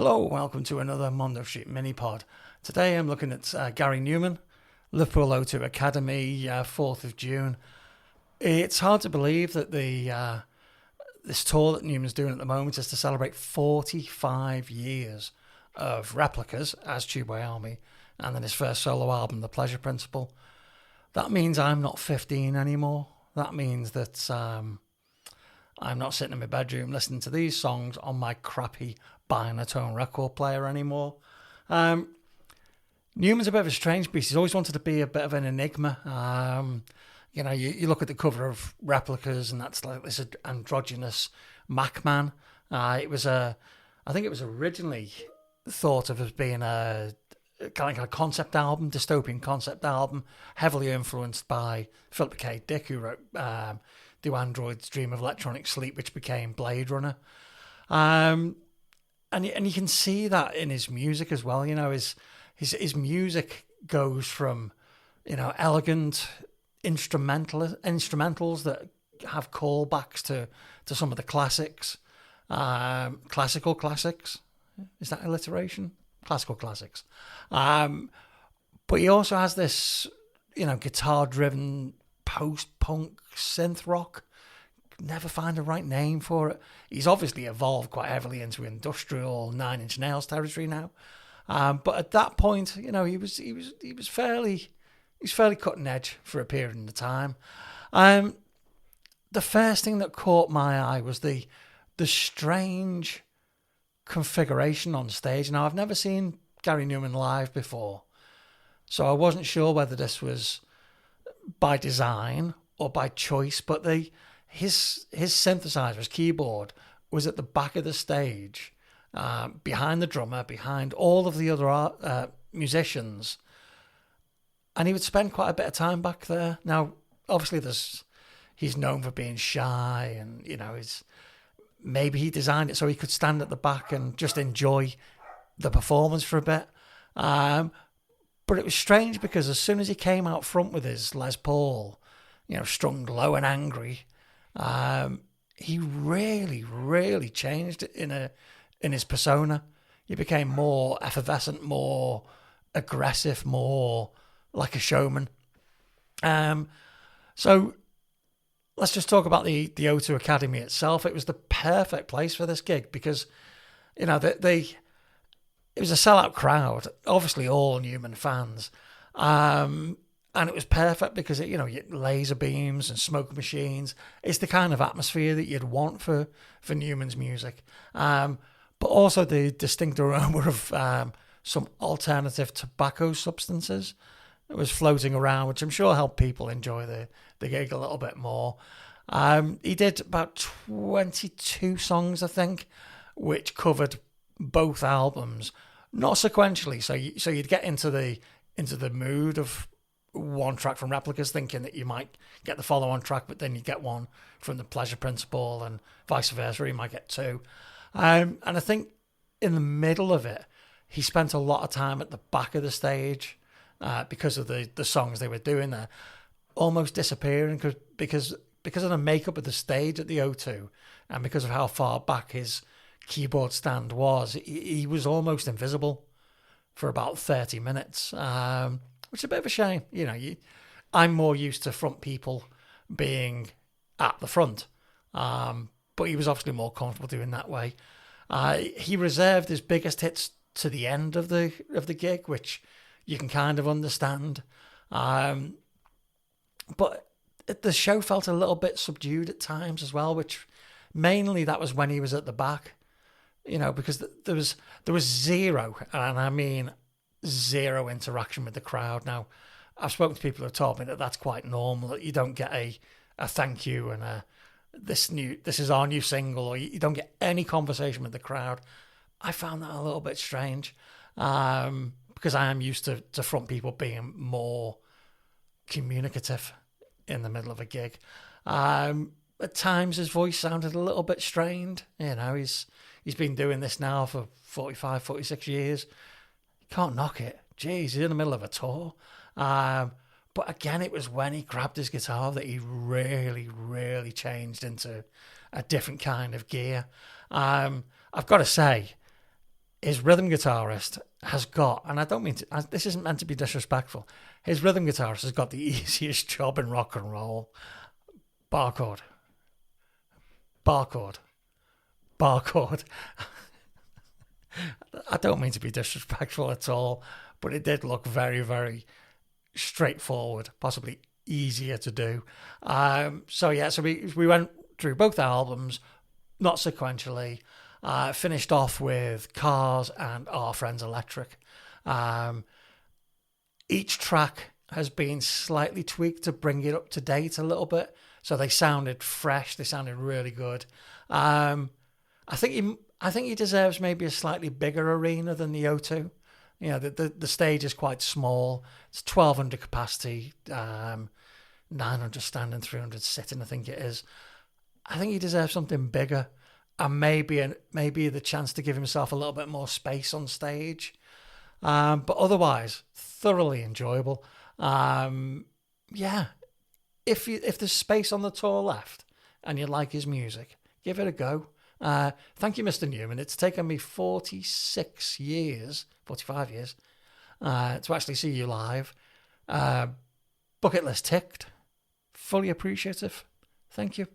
Hello, welcome to another Mondo Street mini-pod. Today I'm looking at Gary Numan, Liverpool O2 Academy, 4th of June. It's hard to believe that this tour that Numan's doing at the moment is to celebrate 45 years of Replicas as Tubeway Army, and then his first solo album, The Pleasure Principle. That means I'm not 15 anymore. That means that I'm not sitting in my bedroom listening to these songs on my crappy Binatone record player anymore. Numan's a bit of a strange beast. He's always wanted to be a bit of an enigma. You look at the cover of Replicas, and that's like this androgynous Mac man. I think it was originally thought of as being a kind of concept album, dystopian concept album, heavily influenced by Philip K. Dick, who wrote Do Androids Dream of Electronic Sleep, which became Blade Runner. And you can see that in his music as well. You know, his music goes from, elegant instrumentals that have callbacks to some of the classics, classical classics. Is that alliteration? Classical classics. But he also has this, guitar-driven post-punk synth rock. Never find the right name for it. He's obviously evolved quite heavily into industrial Nine Inch Nails territory now. But at that point, he was fairly cutting edge for a period of time. The first thing that caught my eye was the strange configuration on stage. Now, I've never seen Gary Numan live before, so I wasn't sure whether this was by design or by choice, but his synthesizer, his keyboard, was at the back of the stage, behind the drummer, behind all of the other musicians, and he would spend quite a bit of time back there. Now, obviously, he's known for being shy, and maybe he designed it so he could stand at the back and just enjoy the performance for a bit. But it was strange because as soon as he came out front with his Les Paul, strung low and angry, he really, really changed in his persona. He became more effervescent, more aggressive, more like a showman. So let's just talk about the O2 Academy itself. It was the perfect place for this gig because, it was a sellout crowd, obviously all Numan fans. And it was perfect because you had laser beams and smoke machines. It's the kind of atmosphere that you'd want for Numan's music. But also the distinct aroma of some alternative tobacco substances that was floating around, which I'm sure helped people enjoy the gig a little bit more. He did about 22 songs, I think, which covered both albums, not sequentially. So you'd get into the mood of one track from Replicas, thinking that you might get the follow-on track, but then you get one from The Pleasure Principle, and vice versa. You might get two. And I think in the middle of it, he spent a lot of time at the back of the stage because of the songs they were doing there, almost disappearing because of the makeup of the stage at the O2, and because of how far back his keyboard stand was, he was almost invisible for about 30 minutes, which is a bit of a shame. I'm more used to front people being at the front, but he was obviously more comfortable doing that way. He reserved his biggest hits to the end of the gig, which you can kind of understand. But the show felt a little bit subdued at times as well, which mainly that was when he was at the back, because there was zero, and I mean zero interaction with the crowd. Now, I've spoken to people who have told me that that's quite normal, that you don't get a thank you and this is our new single, or you don't get any conversation with the crowd. I found that a little bit strange, because I am used to front people being more communicative in the middle of a gig. At times his voice sounded a little bit strained. He's been doing this now for 45, 46 years. Can't knock it. Jeez, he's in the middle of a tour. But again, it was when he grabbed his guitar that he really, really changed into a different kind of gear. I've got to say, his rhythm guitarist has got, and I don't mean to, this isn't meant to be disrespectful, his rhythm guitarist has got the easiest job in rock and roll. Bar chord. Bar chord. Bar chord. I don't mean to be disrespectful at all, but it did look very, very straightforward, possibly easier to do. So we went through both albums, not sequentially. Finished off with Cars and Our Friends Electric. Each track has been slightly tweaked to bring it up to date a little bit, so they sounded fresh. They sounded really good. I think he deserves maybe a slightly bigger arena than the O2. You know, the stage is quite small. It's 1,200 capacity, 900 standing, 300 sitting, I think it is. I think he deserves something bigger, and maybe the chance to give himself a little bit more space on stage. But otherwise, thoroughly enjoyable. If there's space on the tour left and you like his music, give it a go. Thank you, Mr. Numan. It's taken me 45 years to actually see you live. Bucket list ticked. Fully appreciative. Thank you.